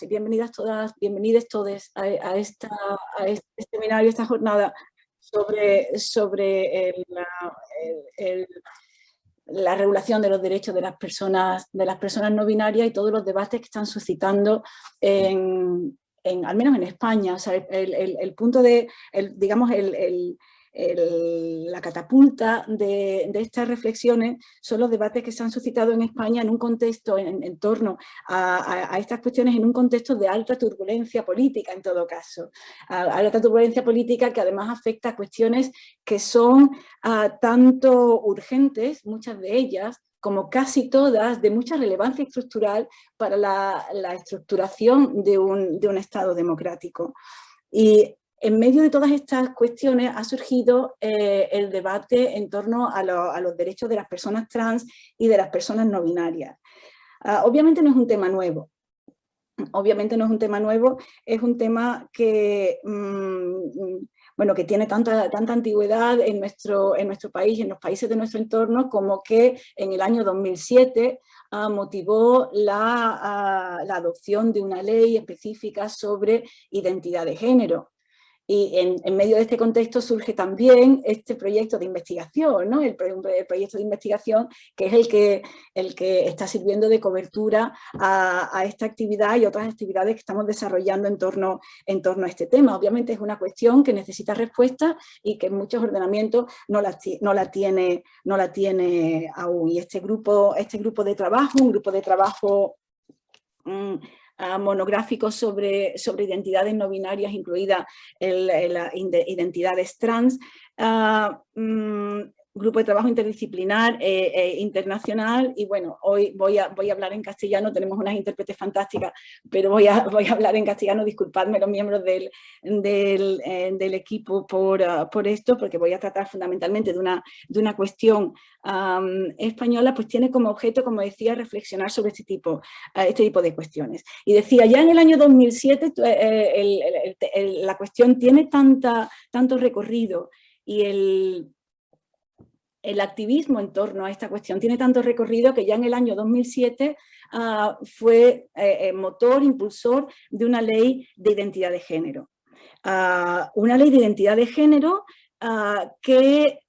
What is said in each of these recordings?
y bienvenidas todas, bienvenidos todos a este seminario, esta jornada sobre la regulación de los derechos de las personas no binarias y todos los debates que están suscitando al menos en España. O sea, el punto de, digamos, la catapulta de estas reflexiones son los debates que se han suscitado en España en un contexto, en torno a estas cuestiones, en un contexto de alta turbulencia política, en todo caso. Alta turbulencia política que además afecta a cuestiones que son tanto urgentes, muchas de ellas, como casi todas, de mucha relevancia estructural para la estructuración de un Estado democrático. Y en medio de todas estas cuestiones ha surgido el debate en torno a los derechos de las personas trans y de las personas no binarias. Obviamente no es un tema nuevo. Obviamente no es un tema nuevo, es un tema que, bueno, que tiene tanta antigüedad en nuestro país, en los países de nuestro entorno, como que en el año 2007 motivó la adopción de una ley específica sobre identidad de género. Y en medio de este contexto surge también este proyecto de investigación, ¿no? El proyecto de investigación que es el que está sirviendo de cobertura a esta actividad y otras actividades que estamos desarrollando en torno a este tema. Obviamente es una cuestión que necesita respuesta y que en muchos ordenamientos no la tiene aún. Y este grupo de trabajo, un grupo de trabajo monográficos sobre identidades no binarias, incluidas identidades trans, grupo de trabajo interdisciplinar internacional. Y bueno, hoy voy a hablar en castellano, tenemos unas intérpretes fantásticas, pero voy a hablar en castellano, disculpadme los miembros del equipo por esto, porque voy a tratar fundamentalmente de una cuestión española, pues tiene como objeto, como decía, reflexionar sobre este tipo de cuestiones. Y decía, ya en el año 2007 la cuestión tiene tanto recorrido y el activismo en torno a esta cuestión tiene tanto recorrido que ya en el año 2007 fue motor, impulsor de una ley de identidad de género. Una ley de identidad de género que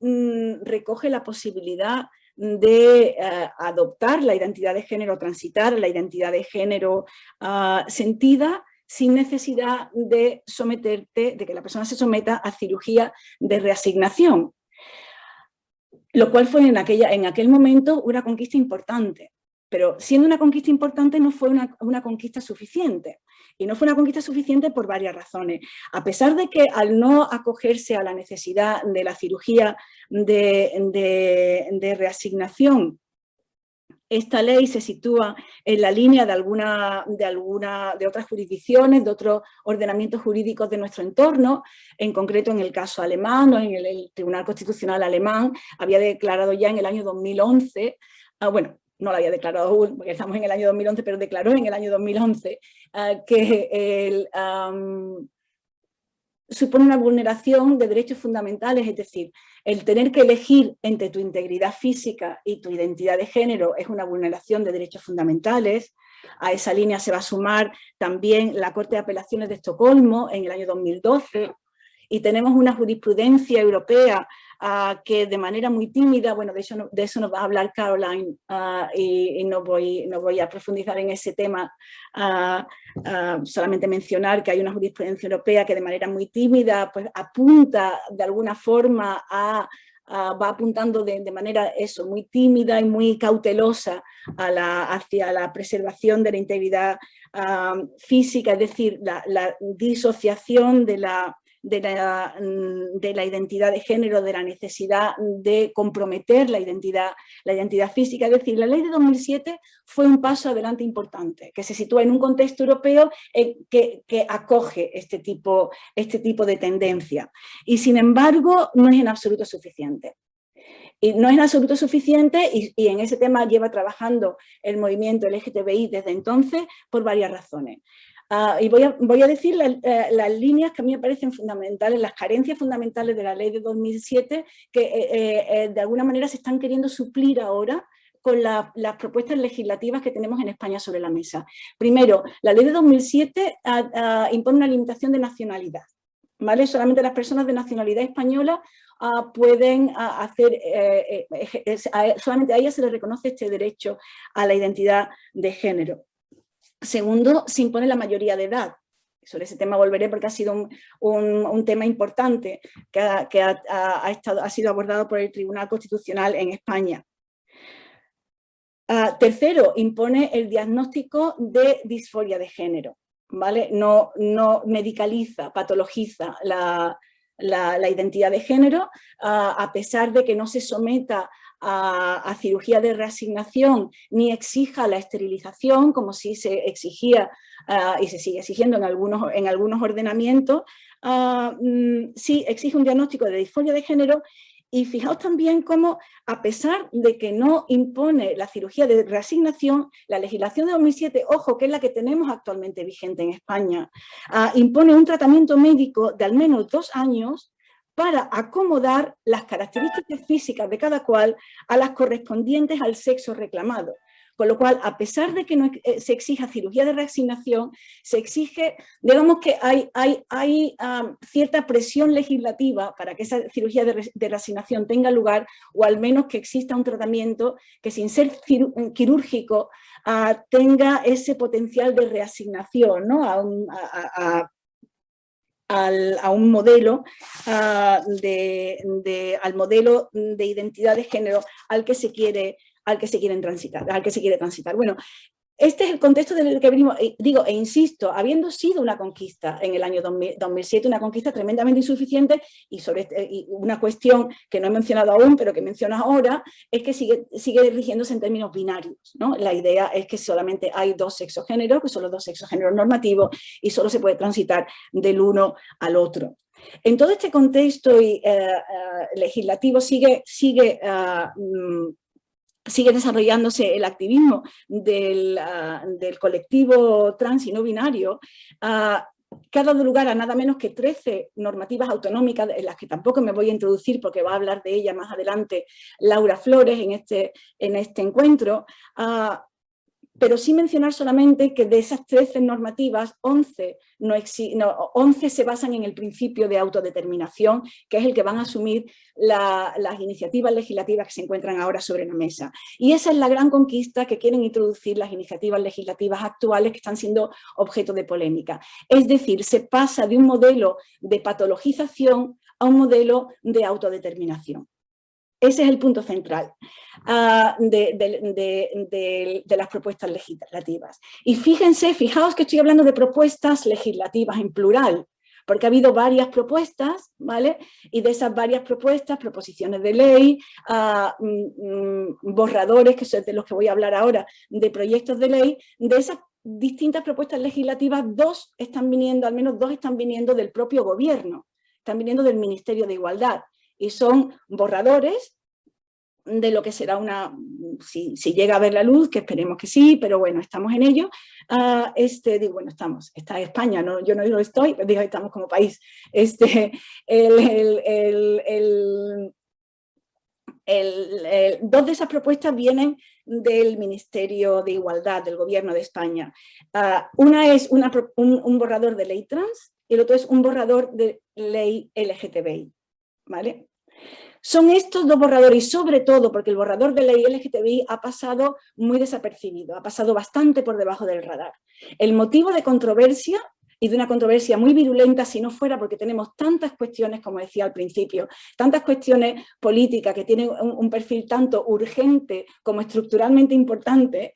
recoge la posibilidad de adoptar la identidad de género, transitar la identidad de género sentida, sin necesidad de que la persona se someta a cirugía de reasignación. Lo cual fue en aquel momento una conquista importante. Pero siendo una conquista importante no fue una conquista suficiente. Y no fue una conquista suficiente por varias razones. A pesar de que al no acogerse a la necesidad de la cirugía de reasignación, esta ley se sitúa en la línea de otras jurisdicciones, de otros ordenamientos jurídicos de nuestro entorno, en concreto en el caso alemán, en el Tribunal Constitucional alemán, había declarado ya en el año 2011, bueno, no lo había declarado aún, porque estamos en el año 2011, pero declaró en el año 2011 que supone una vulneración de derechos fundamentales, es decir, el tener que elegir entre tu integridad física y tu identidad de género es una vulneración de derechos fundamentales. A esa línea se va a sumar también la Corte de Apelaciones de Estocolmo en el año 2012, y tenemos una jurisprudencia europea que de manera muy tímida, bueno, de eso nos va a hablar Caroline, y no voy a profundizar en ese tema, solamente mencionar que hay una jurisprudencia europea que de manera muy tímida pues apunta de alguna forma va apuntando de manera muy tímida y muy cautelosa hacia la preservación de la integridad física, es decir, la disociación de la identidad de género, de la necesidad de comprometer la identidad física. Es decir, la ley de 2007 fue un paso adelante importante, que se sitúa en un contexto europeo que acoge este tipo de tendencia. Y sin embargo, no es en absoluto suficiente. Y no es en absoluto suficiente, y en ese tema lleva trabajando el movimiento LGTBI desde entonces por varias razones. Y voy a decir las líneas que a mí me parecen fundamentales, las carencias fundamentales de la ley de 2007, que de alguna manera se están queriendo suplir ahora con las propuestas legislativas que tenemos en España sobre la mesa. Primero, la ley de 2007 impone una limitación de nacionalidad, ¿vale? Solamente las personas de nacionalidad española pueden solamente a ellas se les reconoce este derecho a la identidad de género. Segundo, se impone la mayoría de edad. Sobre ese tema volveré porque ha sido un tema importante que ha sido abordado por el Tribunal Constitucional en España. Tercero, impone el diagnóstico de disforia de género, ¿vale? No medicaliza, patologiza la identidad de género, a pesar de que no se someta a cirugía de reasignación ni exija la esterilización, como sí se exigía y se sigue exigiendo en algunos ordenamientos. Sí exige un diagnóstico de disforia de género. Y fijaos también cómo, a pesar de que no impone la cirugía de reasignación, la legislación de 2007, ojo, que es la que tenemos actualmente vigente en España, impone un tratamiento médico de al menos 2 años para acomodar las características físicas de cada cual a las correspondientes al sexo reclamado. Con lo cual, a pesar de que no se exija cirugía de reasignación, se exige, digamos que hay cierta presión legislativa para que esa cirugía de reasignación tenga lugar, o al menos que exista un tratamiento que, sin ser quirúrgico, tenga ese potencial de reasignación, ¿no? a un modelo, al modelo de identidad de género al que se quiere transitar. Bueno, este es el contexto del que venimos, digo, e insisto, habiendo sido una conquista en el año 2007, una conquista tremendamente insuficiente, y una cuestión que no he mencionado aún, pero que menciono ahora, es que sigue rigiéndose en términos binarios, ¿no? La idea es que solamente hay 2 sexogéneros, que son los 2 sexogéneros normativos, y solo se puede transitar del uno al otro. En todo este contexto legislativo sigue desarrollándose el activismo del colectivo trans y no binario, que ha dado lugar a nada menos que 13 normativas autonómicas, en las que tampoco me voy a introducir porque va a hablar de ella más adelante Laura Flores en este encuentro, pero sí mencionar solamente que de esas 13 normativas, 11 se basan en el principio de autodeterminación, que es el que van a asumir las iniciativas legislativas que se encuentran ahora sobre la mesa. Y esa es la gran conquista que quieren introducir las iniciativas legislativas actuales que están siendo objeto de polémica. Es decir, se pasa de un modelo de patologización a un modelo de autodeterminación. Ese es el punto central de las propuestas legislativas. Y fijaos que estoy hablando de propuestas legislativas en plural, porque ha habido varias propuestas, ¿vale? Y de esas varias propuestas, proposiciones de ley, borradores, que son de los que voy a hablar ahora, de proyectos de ley, de esas distintas propuestas legislativas, al menos dos están viniendo del propio gobierno, están viniendo del Ministerio de Igualdad. Y son borradores de lo que será si llega a ver la luz, que esperemos que sí, pero bueno, estamos en ello. Está España, ¿no? Yo no lo estoy, pero digo, estamos como país. Dos de esas propuestas vienen del Ministerio de Igualdad, del Gobierno de España. Una es un borrador de ley trans y el otro es un borrador de ley LGTBI, ¿vale? Son estos 2 borradores, y sobre todo porque el borrador de ley LGTBI ha pasado muy desapercibido, ha pasado bastante por debajo del radar. El motivo de controversia, y de una controversia muy virulenta, si no fuera porque tenemos tantas cuestiones, como decía al principio, tantas cuestiones políticas que tienen un perfil tanto urgente como estructuralmente importante,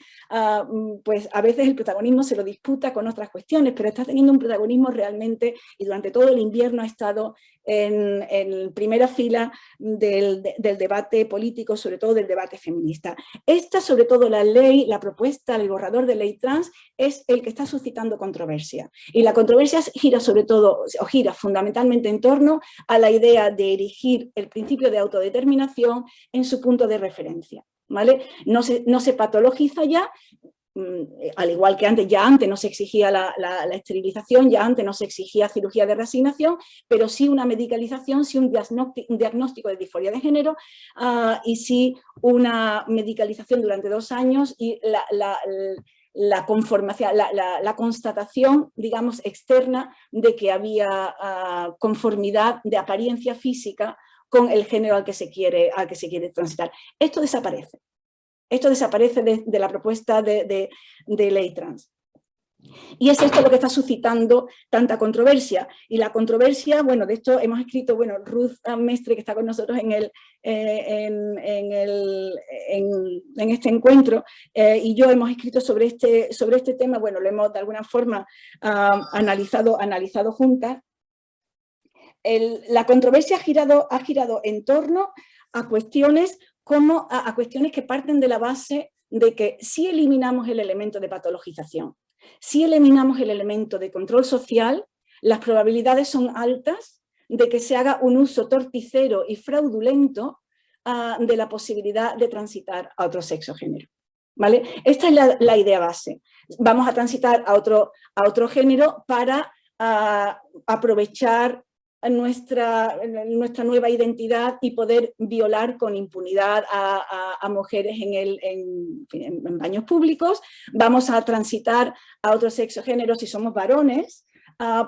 pues a veces el protagonismo se lo disputa con otras cuestiones, pero está teniendo un protagonismo realmente, y durante todo el invierno ha estado en primera fila del debate político, sobre todo del debate feminista. Esta, sobre todo la propuesta del borrador de ley trans, es el que está suscitando controversia. Y la controversia gira fundamentalmente en torno a la idea de erigir el principio de autodeterminación en su punto de referencia, ¿vale? No se patologiza ya, al igual que antes, ya antes no se exigía la esterilización, ya antes no se exigía cirugía de reasignación, pero sí una medicalización, sí un diagnóstico de disforia de género y sí una medicalización durante 2 años y la conformación, la constatación, digamos, externa de que había conformidad de apariencia física con el género al que se quiere transitar. Esto desaparece. Esto desaparece de la propuesta de ley trans. Y es esto lo que está suscitando tanta controversia. Y la controversia, bueno, de esto hemos escrito, bueno, Ruth Mestre, que está con nosotros en este encuentro, y yo hemos escrito sobre este tema, bueno, lo hemos de alguna forma analizado juntas. La controversia ha girado en torno a cuestiones que parten de la base de que si eliminamos el elemento de patologización, si eliminamos el elemento de control social, las probabilidades son altas de que se haga un uso torticero y fraudulento de la posibilidad de transitar a otro sexo o género. ¿Vale? Esta es la idea base. Vamos a transitar a otro género para aprovechar nuestra nueva identidad y poder violar con impunidad a mujeres en baños públicos. Vamos a transitar a otro sexo género si somos varones,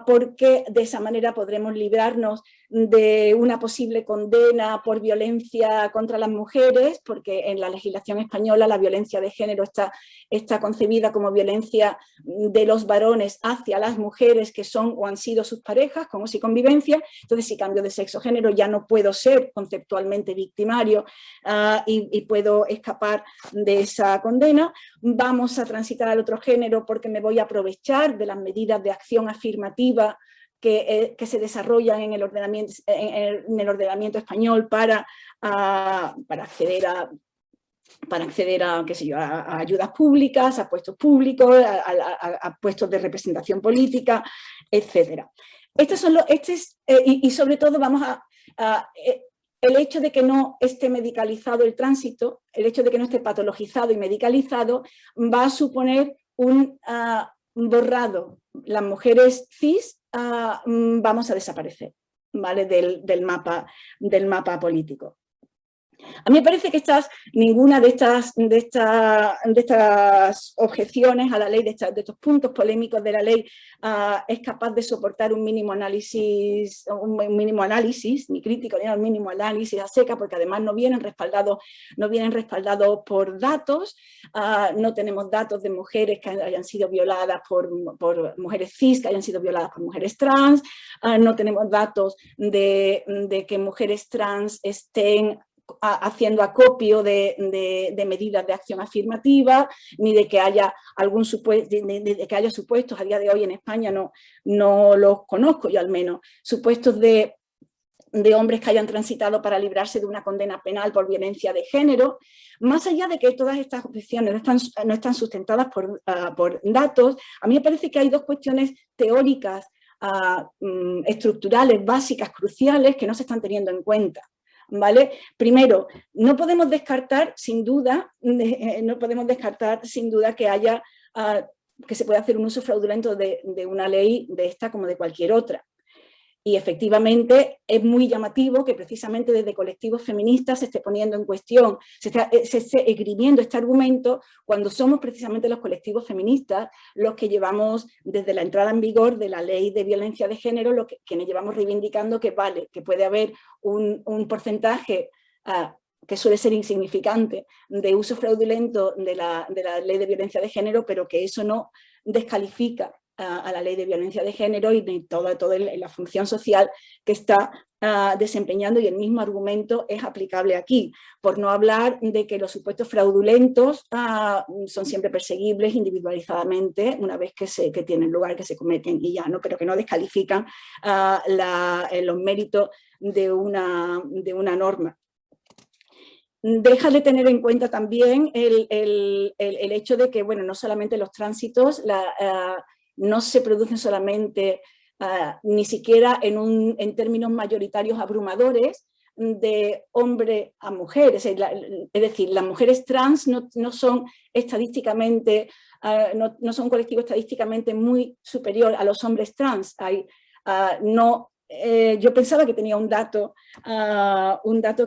porque de esa manera podremos librarnos de una posible condena por violencia contra las mujeres, porque en la legislación española la violencia de género está concebida como violencia de los varones hacia las mujeres que son o han sido sus parejas, como si convivencia. Entonces, si cambio de sexo género ya no puedo ser conceptualmente victimario y puedo escapar de esa condena. Vamos a transitar al otro género porque me voy a aprovechar de las medidas de acción afirmativa que se desarrollan en el ordenamiento español para acceder a, qué sé yo, a ayudas públicas, a puestos públicos, a puestos de representación política, etc. Y sobre todo vamos el hecho de que no esté medicalizado el tránsito, el hecho de que no esté patologizado y medicalizado, va a suponer un borrado. Las mujeres cis vamos a desaparecer, ¿vale? del mapa político. A mí me parece que ninguna de estas objeciones a la ley, de estos puntos polémicos de la ley, es capaz de soportar un mínimo análisis, ni crítico, ni un mínimo análisis a seca, porque además no vienen respaldados por datos. No tenemos datos de mujeres que hayan sido violadas por mujeres cis, que hayan sido violadas por mujeres trans. No tenemos datos de que mujeres trans estén haciendo acopio de medidas de acción afirmativa, ni de que haya supuestos, a día de hoy en España no los conozco yo al menos, supuestos de hombres que hayan transitado para librarse de una condena penal por violencia de género. Más allá de que todas estas objeciones no están sustentadas por datos, a mí me parece que hay dos cuestiones teóricas, estructurales, básicas, cruciales, que no se están teniendo en cuenta. ¿Vale? Primero, no podemos descartar sin duda que se puede hacer un uso fraudulento de una ley de esta como de cualquier otra. Y efectivamente es muy llamativo que precisamente desde colectivos feministas se esté poniendo en cuestión, se esté esgrimiendo este argumento, cuando somos precisamente los colectivos feministas los que llevamos desde la entrada en vigor de la ley de violencia de género, quienes llevamos reivindicando que vale, que puede haber un porcentaje que suele ser insignificante de uso fraudulento de la ley de violencia de género, pero que eso no descalifica a la ley de violencia de género y toda la función social que está desempeñando, y el mismo argumento es aplicable aquí, por no hablar de que los supuestos fraudulentos son siempre perseguibles individualizadamente una vez que tienen lugar, que se cometen y ya, ¿no? Pero que no descalifican los méritos de una norma. Deja de tener en cuenta también el hecho de que, bueno, no solamente los tránsitos no se producen solamente, ni siquiera en términos mayoritarios abrumadores, de hombre a mujer, es decir, las mujeres trans no son estadísticamente, no son un colectivo estadísticamente muy superior a los hombres trans. Yo pensaba que tenía un dato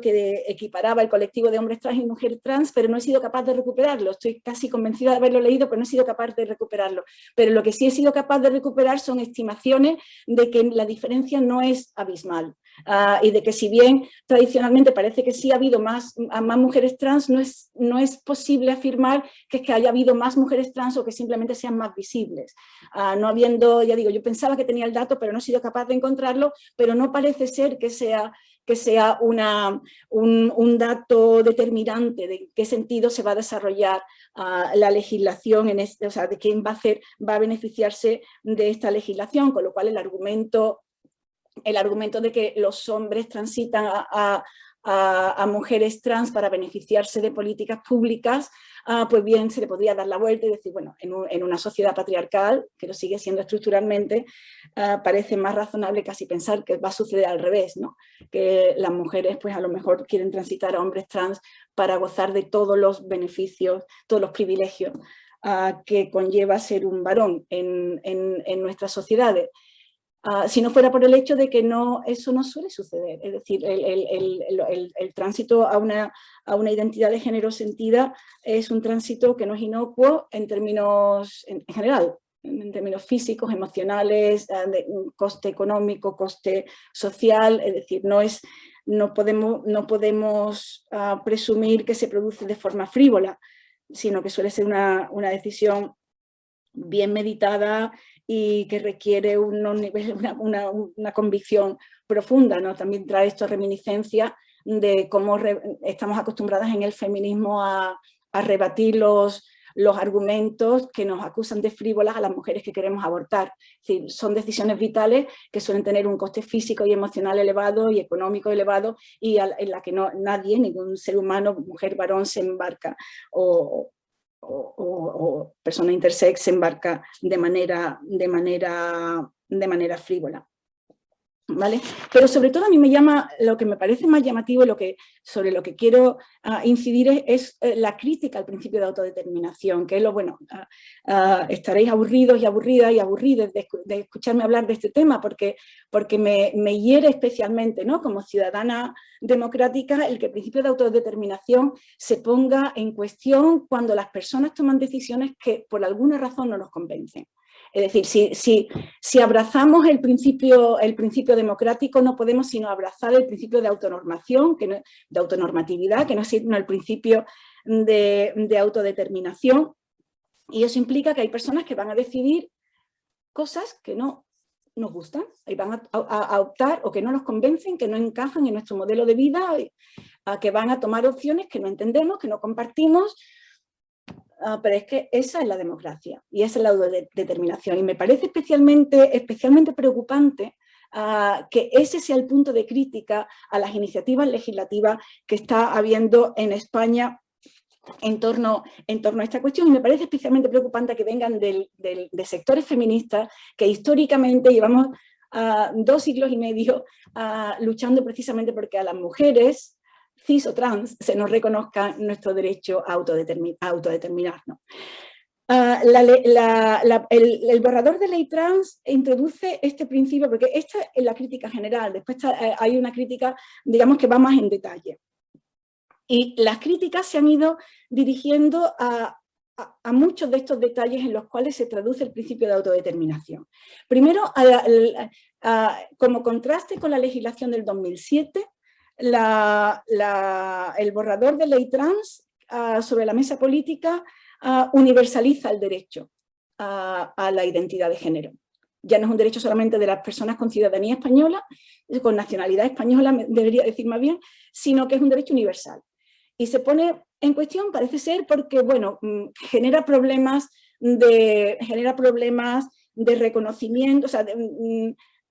que equiparaba el colectivo de hombres trans y mujeres trans, pero no he sido capaz de recuperarlo. Estoy casi convencida de haberlo leído, pero no he sido capaz de recuperarlo. Pero lo que sí he sido capaz de recuperar son estimaciones de que la diferencia no es abismal. Y de que si bien tradicionalmente parece que sí ha habido más mujeres trans, no es posible afirmar que haya habido más mujeres trans o que simplemente sean más visibles. No habiendo, ya digo, yo pensaba que tenía el dato, pero no he sido capaz de encontrarlo, pero no parece ser que sea un dato determinante de qué sentido se va a desarrollar la legislación, o sea, de quién va a beneficiarse de esta legislación, con lo cual el argumento de que los hombres transitan a mujeres trans para beneficiarse de políticas públicas, pues bien se le podría dar la vuelta y decir, bueno, en una sociedad patriarcal, que lo sigue siendo estructuralmente, parece más razonable casi pensar que va a suceder al revés, ¿no? Que las mujeres pues a lo mejor quieren transitar a hombres trans para gozar de todos los beneficios, todos los privilegios que conlleva ser un varón en nuestras sociedades. Si no fuera por el hecho de que eso no suele suceder, es decir, el tránsito a una identidad de género sentida es un tránsito que no es inocuo en términos, en general, en términos físicos, emocionales, de coste económico, coste social, es decir, no podemos presumir que se produce de forma frívola, sino que suele ser una decisión bien meditada y que requiere una convicción profunda, ¿no? También trae esto reminiscencia de cómo estamos acostumbradas en el feminismo a rebatir los argumentos que nos acusan de frívolas a las mujeres que queremos abortar. Es decir, son decisiones vitales que suelen tener un coste físico y emocional elevado y económico elevado y en la que nadie, ningún ser humano, mujer, varón, se embarca o persona intersex se embarca de manera frívola. ¿Vale? Pero sobre todo a mí lo que me parece más llamativo, sobre lo que quiero incidir es la crítica al principio de autodeterminación, que es lo bueno. Estaréis aburridos y aburridas y aburridas de escucharme hablar de este tema, porque me hiere especialmente, ¿no? Como ciudadana democrática, el que el principio de autodeterminación se ponga en cuestión cuando las personas toman decisiones que por alguna razón no nos convencen. Es decir, si abrazamos el principio democrático, no podemos sino abrazar el principio de autonormación, de autonormatividad, que no es sino el principio de autodeterminación. Y eso implica que hay personas que van a decidir cosas que no nos gustan, y van a optar o que no nos convencen, que no encajan en nuestro modelo de vida, que van a tomar opciones que no entendemos, que no compartimos. Pero es que esa es la democracia y esa es la autodeterminación. Y me parece especialmente preocupante que ese sea el punto de crítica a las iniciativas legislativas que está habiendo en España en torno a esta cuestión. Y me parece especialmente preocupante que vengan de sectores feministas que históricamente llevamos 2 siglos y medio luchando precisamente porque a las mujeres cis o trans se nos reconozca nuestro derecho a autodeterminarnos. El borrador de ley trans introduce este principio, porque esta es la crítica general, después hay una crítica, digamos, que va más en detalle. Y las críticas se han ido dirigiendo a muchos de estos detalles en los cuales se traduce el principio de autodeterminación. Primero, como contraste con la legislación del 2007, el borrador de ley trans sobre la mesa política universaliza el derecho a la identidad de género. Ya no es un derecho solamente de las personas con ciudadanía española, con nacionalidad española, debería decir más bien, sino que es un derecho universal. Y se pone en cuestión, parece ser, porque bueno, genera problemas de reconocimiento, o sea,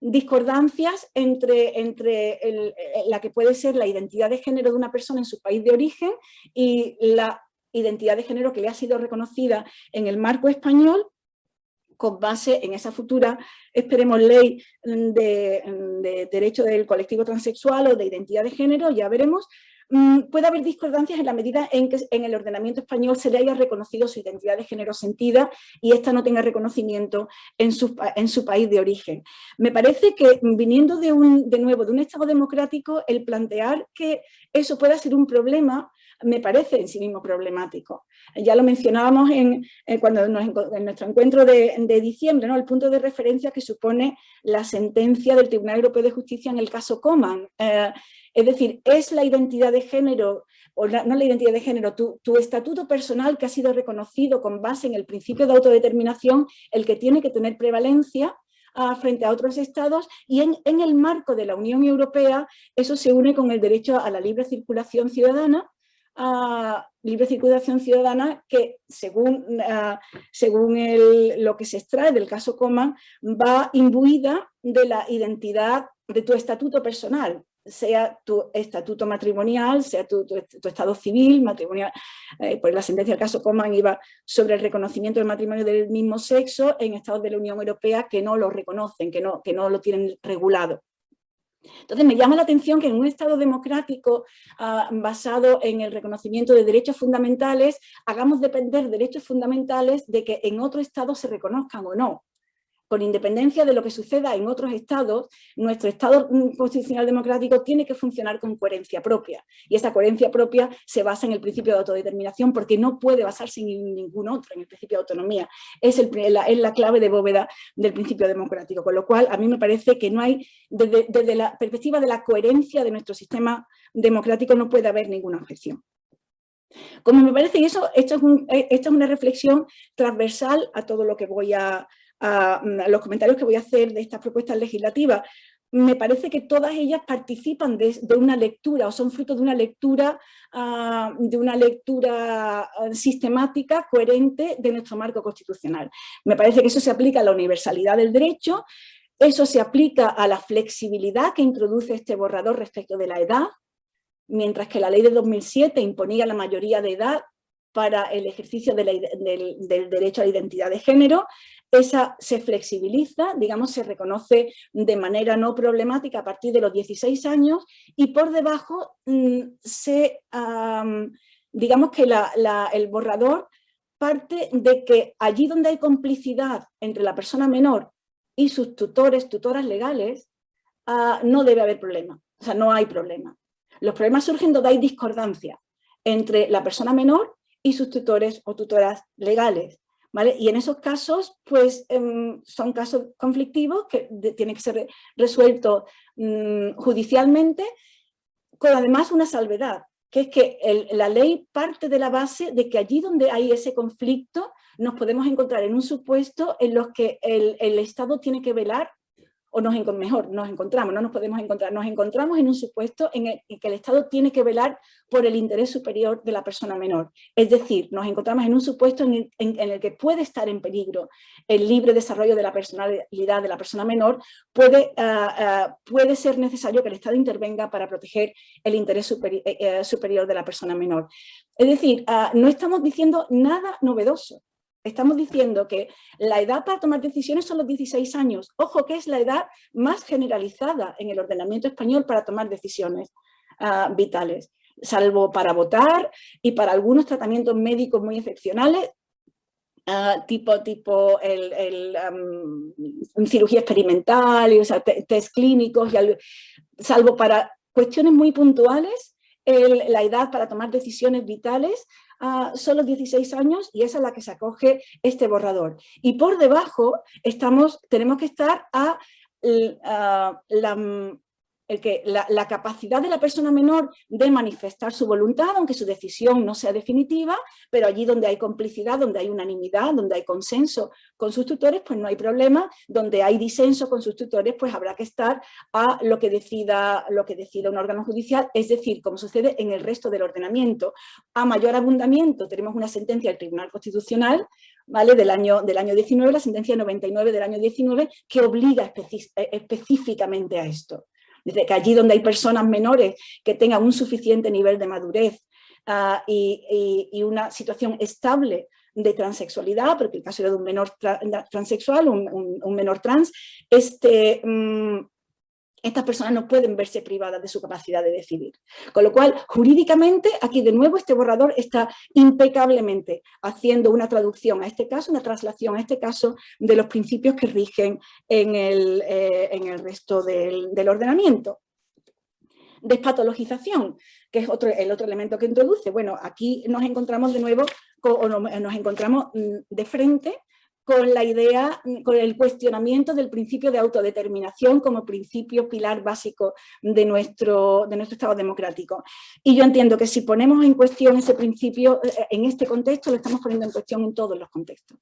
discordancias entre la que puede ser la identidad de género de una persona en su país de origen y la identidad de género que le ha sido reconocida en el marco español con base en esa futura, esperemos, ley de derecho del colectivo transexual o de identidad de género, ya veremos, puede haber discordancias en la medida en que en el ordenamiento español se le haya reconocido su identidad de género sentida y ésta no tenga reconocimiento en su país de origen. Me parece que, viniendo de nuevo de un Estado democrático, el plantear que eso pueda ser un problema me parece en sí mismo problemático. Ya lo mencionábamos en nuestro encuentro de diciembre, ¿no? El punto de referencia que supone la sentencia del Tribunal Europeo de Justicia en el caso Coman. Es decir, es la identidad de género, no la identidad de género, tu estatuto personal que ha sido reconocido con base en el principio de autodeterminación, el que tiene que tener prevalencia frente a otros estados, y en el marco de la Unión Europea eso se une con el derecho a la libre circulación ciudadana, que según lo que se extrae del caso Coman va imbuida de la identidad de tu estatuto personal, sea tu estatuto matrimonial, sea tu estado civil, matrimonial. Pues la sentencia del caso Coman iba sobre el reconocimiento del matrimonio del mismo sexo en estados de la Unión Europea que no lo reconocen, que no lo tienen regulado. Entonces me llama la atención que en un Estado democrático basado en el reconocimiento de derechos fundamentales hagamos depender derechos fundamentales de que en otro Estado se reconozcan o no. Con independencia de lo que suceda en otros estados, nuestro Estado constitucional democrático tiene que funcionar con coherencia propia. Y esa coherencia propia se basa en el principio de autodeterminación, porque no puede basarse en ningún otro, en el principio de autonomía. Es la clave de bóveda del principio democrático. Con lo cual, a mí me parece que no hay, desde la perspectiva de la coherencia de nuestro sistema democrático, no puede haber ninguna objeción. Como me parece, y esto es una reflexión transversal a todo lo que voy a los comentarios que voy a hacer de estas propuestas legislativas. Me parece que todas ellas participan de una lectura o son fruto de una lectura sistemática, coherente de nuestro marco constitucional. Me parece que eso se aplica a la universalidad del derecho, eso se aplica a la flexibilidad que introduce este borrador respecto de la edad, mientras que la ley de 2007 imponía la mayoría de edad para el ejercicio del derecho a la identidad de género. Esa se flexibiliza, digamos, se reconoce de manera no problemática a partir de los 16 años y por debajo digamos que el borrador parte de que allí donde hay complicidad entre la persona menor y sus tutoras legales, no debe haber problema, o sea, no hay problema. Los problemas surgen donde hay discordancia entre la persona menor y sus tutores o tutoras legales, ¿vale? Y en esos casos, pues, son casos conflictivos que tienen que ser resueltos judicialmente, con además una salvedad, que es que la ley parte de la base de que allí donde hay ese conflicto nos podemos encontrar en un supuesto en los que el Estado tiene que velar, o nos encontramos en un supuesto en el que el Estado tiene que velar por el interés superior de la persona menor. Es decir, nos encontramos en un supuesto en el que puede estar en peligro el libre desarrollo de la personalidad de la persona menor, puede ser necesario que el Estado intervenga para proteger el interés superior de la persona menor. Es decir, no estamos diciendo nada novedoso. Estamos diciendo que la edad para tomar decisiones son los 16 años. Ojo, que es la edad más generalizada en el ordenamiento español para tomar decisiones vitales, salvo para votar y para algunos tratamientos médicos muy excepcionales, tipo cirugía experimental, o sea, test clínicos, salvo para cuestiones muy puntuales, la edad para tomar decisiones vitales son los 16 años y esa es la que se acoge este borrador. Y por debajo tenemos que estar la capacidad de la persona menor de manifestar su voluntad, aunque su decisión no sea definitiva, pero allí donde hay complicidad, donde hay unanimidad, donde hay consenso con sus tutores, pues no hay problema. Donde hay disenso con sus tutores, pues habrá que estar a lo que decida un órgano judicial, es decir, como sucede en el resto del ordenamiento. A mayor abundamiento tenemos una sentencia del Tribunal Constitucional, ¿vale? del año 19, la sentencia 99 del año 19, que obliga específicamente a esto. Desde que allí donde hay personas menores que tengan un suficiente nivel de madurez y una situación estable de transexualidad, porque el caso era de un menor transexual, un menor trans, estas personas no pueden verse privadas de su capacidad de decidir. Con lo cual, jurídicamente, aquí de nuevo este borrador está impecablemente haciendo una traducción a este caso, una traslación a este caso de los principios que rigen en el resto del ordenamiento. Despatologización, que es el otro elemento que introduce. Bueno, aquí nos encontramos de nuevo, nos encontramos de frente con la idea, con el cuestionamiento del principio de autodeterminación como principio pilar básico de nuestro Estado democrático. Y yo entiendo que si ponemos en cuestión ese principio, en este contexto, lo estamos poniendo en cuestión en todos los contextos.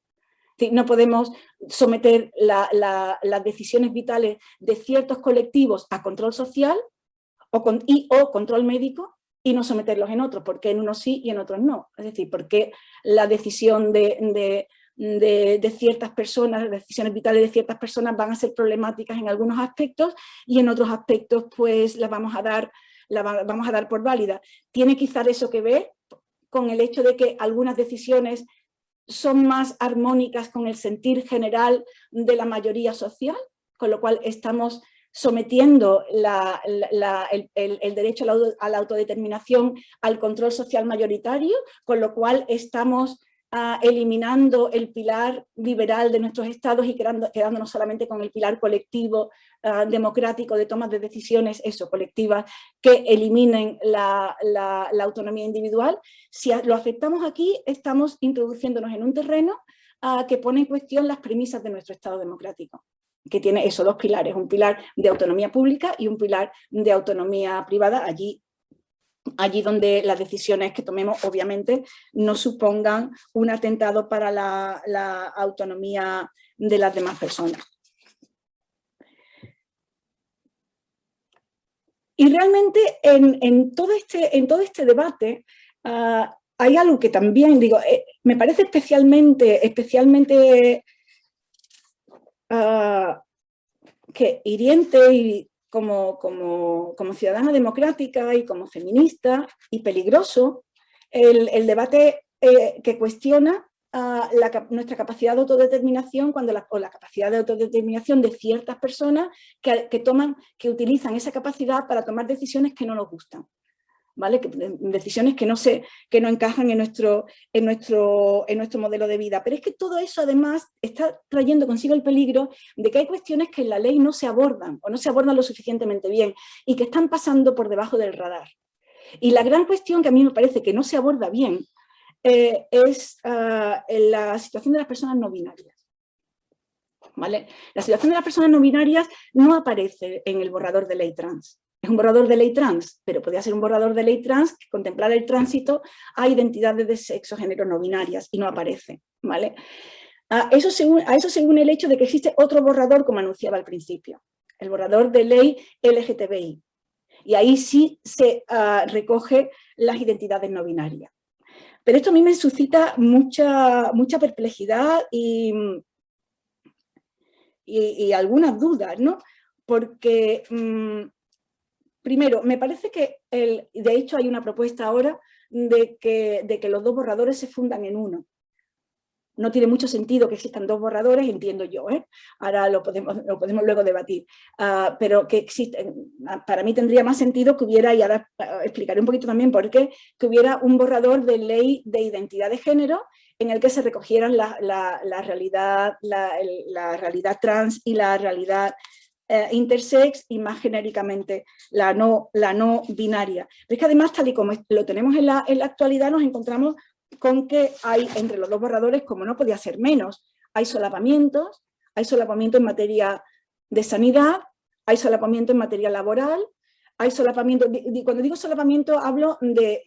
No podemos someter las decisiones vitales de ciertos colectivos a control social o control médico y no someterlos en otros, porque en unos sí y en otros no. Es decir, porque la decisión de ciertas personas, las decisiones vitales de ciertas personas van a ser problemáticas en algunos aspectos y en otros aspectos pues las vamos a dar por válidas. Tiene quizás eso que ver con el hecho de que algunas decisiones son más armónicas con el sentir general de la mayoría social, con lo cual estamos sometiendo el derecho a la autodeterminación al control social mayoritario, con lo cual estamos eliminando el pilar liberal de nuestros estados y quedándonos solamente con el pilar colectivo democrático de tomas de decisiones colectivas que eliminen la autonomía individual. Si lo aceptamos aquí, estamos introduciéndonos en un terreno que pone en cuestión las premisas de nuestro Estado democrático, que tiene esos dos pilares, un pilar de autonomía pública y un pilar de autonomía privada, allí donde las decisiones que tomemos obviamente no supongan un atentado para la autonomía de las demás personas. Y realmente en todo este debate hay algo que también, digo, me parece especialmente que hiriente y como ciudadana democrática y como feminista y peligroso el debate que cuestiona nuestra capacidad de autodeterminación o la capacidad de autodeterminación de ciertas personas que utilizan esa capacidad para tomar decisiones que no nos gustan. ¿Vale? Decisiones que no encajan en nuestro modelo de vida. Pero es que todo eso además está trayendo consigo el peligro de que hay cuestiones que en la ley no se abordan o no se abordan lo suficientemente bien y que están pasando por debajo del radar. Y la gran cuestión que a mí me parece que no se aborda bien es la situación de las personas no binarias. ¿Vale? La situación de las personas no binarias no aparece en el borrador de ley trans. Es un borrador de ley trans, pero podría ser un borrador de ley trans que contemplara el tránsito a identidades de sexo, género no binarias y no aparece, ¿vale? A eso según el hecho de que existe otro borrador, como anunciaba al principio, el borrador de ley LGTBI. Y ahí sí se recoge las identidades no binarias. Pero esto a mí me suscita mucha perplejidad y algunas dudas, ¿no? Porque primero, me parece que, de hecho hay una propuesta ahora de que los dos borradores se fundan en uno. No tiene mucho sentido que existan dos borradores, entiendo yo, ¿eh? Ahora lo podemos luego debatir, pero que existen, para mí tendría más sentido que hubiera, y ahora explicaré un poquito también por qué, que hubiera un borrador de ley de identidad de género en el que se recogieran la realidad trans y la realidad intersex y más genéricamente la no binaria. Pero es que además, tal y como lo tenemos en la actualidad, nos encontramos con que hay entre los dos borradores, como no podía ser menos, hay solapamientos en materia de sanidad, hay solapamiento en materia laboral, hay solapamiento, cuando digo solapamiento hablo de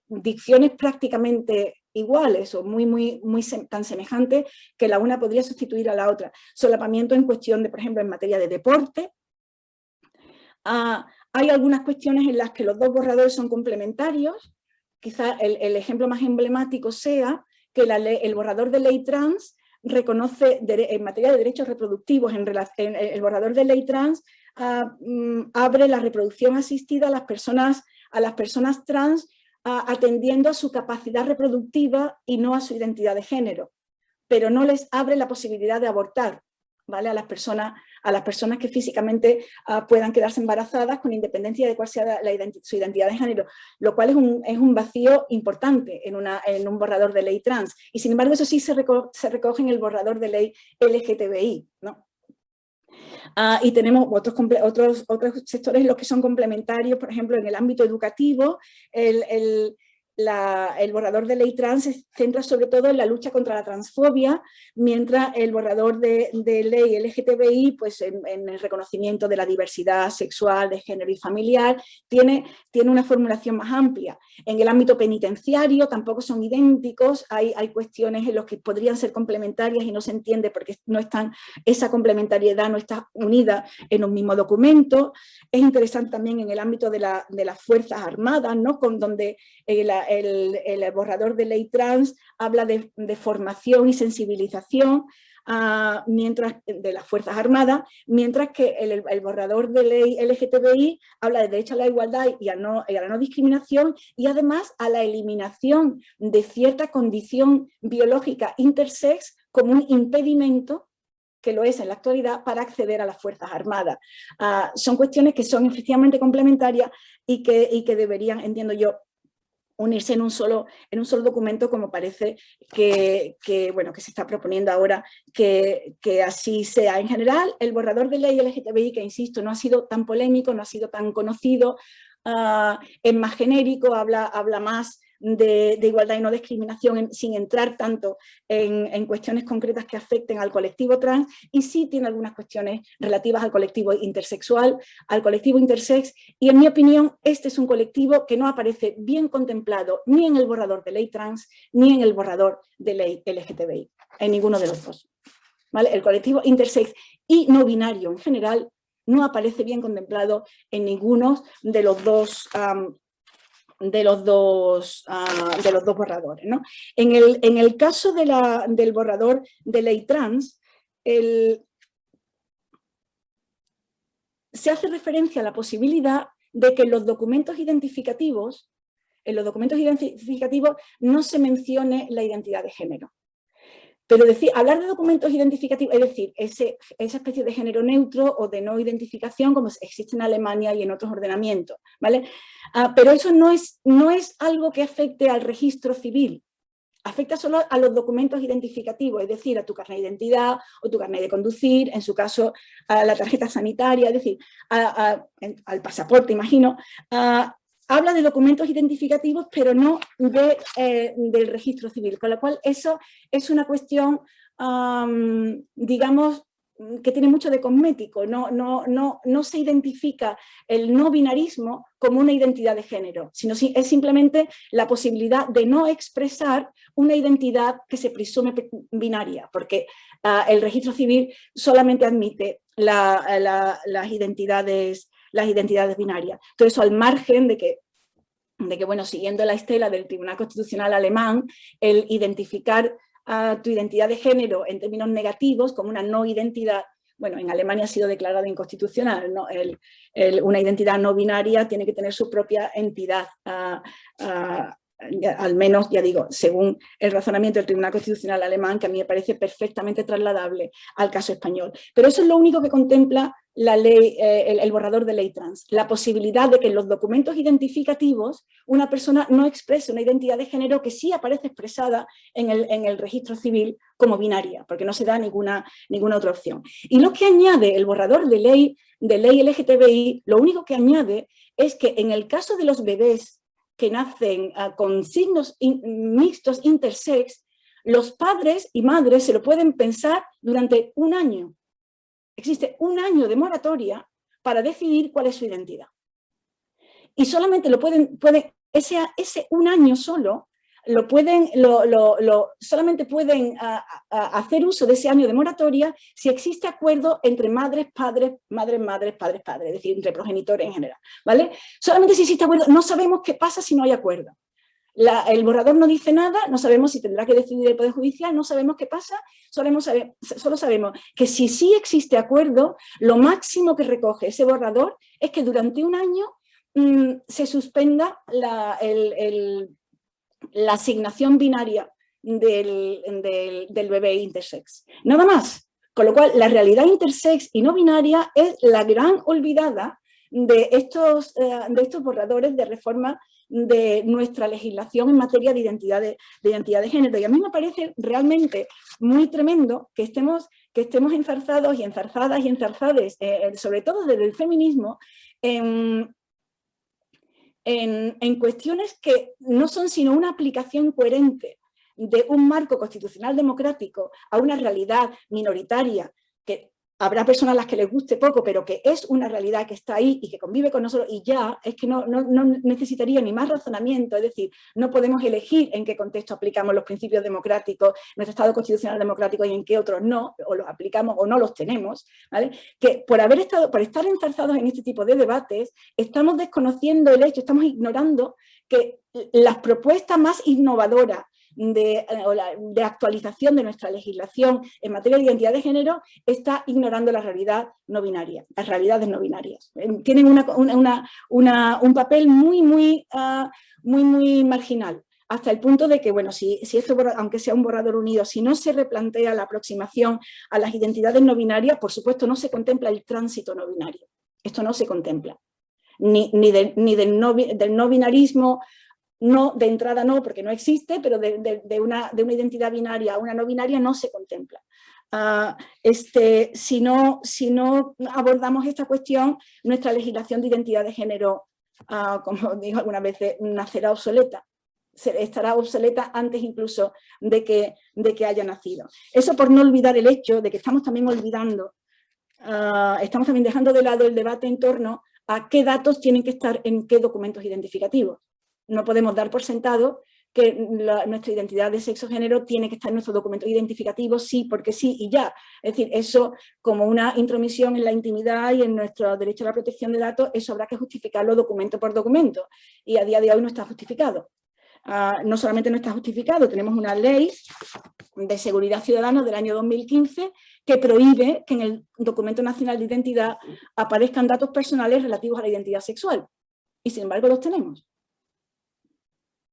dicciones prácticamente iguales o muy tan semejantes que la una podría sustituir a la otra. Solapamiento en cuestión de, por ejemplo, en materia de deporte. Hay algunas cuestiones en las que los dos borradores son complementarios. Quizá el ejemplo más emblemático sea que el borrador de ley trans reconoce en materia de derechos reproductivos, el borrador de ley trans abre la reproducción asistida a las personas trans atendiendo a su capacidad reproductiva y no a su identidad de género, pero no les abre la posibilidad de abortar, ¿vale? A las personas que físicamente puedan quedarse embarazadas con independencia de cuál sea su identidad de género, lo cual es un vacío importante en un borrador de ley trans. Y sin embargo eso sí se recoge en el borrador de ley LGTBI, ¿no? Y tenemos otros sectores en los que son complementarios, por ejemplo, en el ámbito educativo, el borrador de ley trans se centra sobre todo en la lucha contra la transfobia, mientras el borrador de ley LGTBI, pues en el reconocimiento de la diversidad sexual, de género y familiar, tiene una formulación más amplia. En el ámbito penitenciario tampoco son idénticos, hay cuestiones en las que podrían ser complementarias y no se entiende porque esa complementariedad no está unida en un mismo documento. Es interesante también en el ámbito de las Fuerzas Armadas, ¿no? Donde el borrador de ley trans habla de formación y sensibilización de las Fuerzas Armadas, mientras que el borrador de ley LGTBI habla de derecho a la igualdad y a la no discriminación, y además a la eliminación de cierta condición biológica intersex como un impedimento, que lo es en la actualidad, para acceder a las Fuerzas Armadas. Son cuestiones que son efectivamente complementarias y que deberían, entiendo yo, unirse en un solo documento, como parece que se está proponiendo ahora que así sea. En general, el borrador de ley LGTBI, que insisto, no ha sido tan polémico, no ha sido tan conocido, es más genérico, habla más de igualdad y no discriminación, sin entrar tanto en cuestiones concretas que afecten al colectivo trans, y sí tiene algunas cuestiones relativas al colectivo intersexual, al colectivo intersex, y en mi opinión este es un colectivo que no aparece bien contemplado ni en el borrador de ley trans ni en el borrador de ley LGTBI, en ninguno de los dos, ¿vale? El colectivo intersex y no binario en general no aparece bien contemplado en ninguno de los dos borradores, ¿no? En el caso del borrador de ley trans, se hace referencia a la posibilidad de que en los documentos identificativos no se mencione la identidad de género. Pero hablar de documentos identificativos, es decir, esa especie de género neutro o de no identificación, como existe en Alemania y en otros ordenamientos, ¿vale? Pero eso no es algo que afecte al registro civil, afecta solo a los documentos identificativos, es decir, a tu carnet de identidad o tu carnet de conducir, en su caso a la tarjeta sanitaria, es decir, al pasaporte, imagino. Habla de documentos identificativos, pero no del registro civil, con lo cual eso es una cuestión, digamos, que tiene mucho de cosmético. No se identifica el no binarismo como una identidad de género, sino es simplemente la posibilidad de no expresar una identidad que se presume binaria, porque el registro civil solamente admite las identidades binarias. Todo eso al margen de que, bueno, siguiendo la estela del Tribunal Constitucional alemán, el identificar tu identidad de género en términos negativos como una no identidad, bueno, en Alemania ha sido declarada inconstitucional, ¿no? Una identidad no binaria tiene que tener su propia entidad, al menos, ya digo, según el razonamiento del Tribunal Constitucional alemán, que a mí me parece perfectamente trasladable al caso español. Pero eso es lo único que contempla la ley, el borrador de ley trans, la posibilidad de que en los documentos identificativos una persona no exprese una identidad de género que sí aparece expresada en el registro civil como binaria, porque no se da ninguna otra opción. Y lo que añade el borrador de ley LGTBI, lo único que añade es que en el caso de los bebés que nacen con signos mixtos intersex, los padres y madres se lo pueden pensar durante un año. Existe un año de moratoria para decidir cuál es su identidad. Y solamente lo pueden ese un año solo, solamente pueden hacer uso de ese año de moratoria si existe acuerdo entre madres, padres, padres, es decir, entre progenitores en general, ¿vale? Solamente si existe acuerdo. No sabemos qué pasa si no hay acuerdo. El borrador no dice nada, no sabemos si tendrá que decidir el Poder Judicial, no sabemos qué pasa, solo sabemos que si sí existe acuerdo, lo máximo que recoge ese borrador es que durante un año se suspenda la asignación binaria del bebé intersex. Nada más. Con lo cual, la realidad intersex y no binaria es la gran olvidada de estos borradores de reforma de nuestra legislación en materia de identidad de género. Y a mí me parece realmente muy tremendo que estemos enzarzados y enzarzadas y enzarzades, sobre todo desde el feminismo, en cuestiones que no son sino una aplicación coherente de un marco constitucional democrático a una realidad minoritaria, que habrá personas a las que les guste poco, pero que es una realidad que está ahí y que convive con nosotros, y ya es que no necesitaría ni más razonamiento. Es decir, no podemos elegir en qué contexto aplicamos los principios democráticos, nuestro Estado constitucional democrático, y en qué otros no, o los aplicamos o no los tenemos, ¿vale? Que por estar enzarzados en este tipo de debates, estamos desconociendo el hecho, estamos ignorando que las propuestas más innovadoras de actualización de nuestra legislación en materia de identidad de género está ignorando la realidad no binaria, las realidades no binarias. Tienen un papel muy marginal, hasta el punto de que, bueno, si esto, aunque sea un borrador unido, si no se replantea la aproximación a las identidades no binarias, por supuesto no se contempla el tránsito no binario. Esto no se contempla. Ni del no binarismo. No, de entrada no, porque no existe, pero de una identidad binaria a una no binaria no se contempla. Si no abordamos esta cuestión, nuestra legislación de identidad de género, como digo algunas veces, nacerá obsoleta. Estará obsoleta antes incluso de que haya nacido. Eso por no olvidar el hecho de que estamos también olvidando, estamos también dejando de lado el debate en torno a qué datos tienen que estar en qué documentos identificativos. No podemos dar por sentado que nuestra identidad de sexo-género tiene que estar en nuestros documentos identificativos, sí, porque sí y ya. Es decir, eso como una intromisión en la intimidad y en nuestro derecho a la protección de datos, eso habrá que justificarlo documento por documento. Y a día de hoy no está justificado. No solamente no está justificado, tenemos una ley de seguridad ciudadana del año 2015 que prohíbe que en el documento nacional de identidad aparezcan datos personales relativos a la identidad sexual. Y sin embargo los tenemos.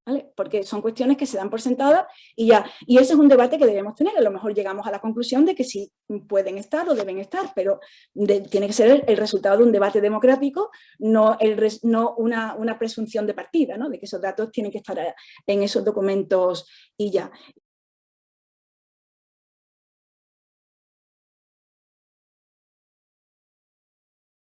¿Vale? Porque son cuestiones que se dan por sentadas y ya. Y ese es un debate que debemos tener. A lo mejor llegamos a la conclusión de que sí pueden estar o deben estar, pero tiene que ser el resultado de un debate democrático, no una presunción de partida, ¿no? De que esos datos tienen que estar en esos documentos y ya.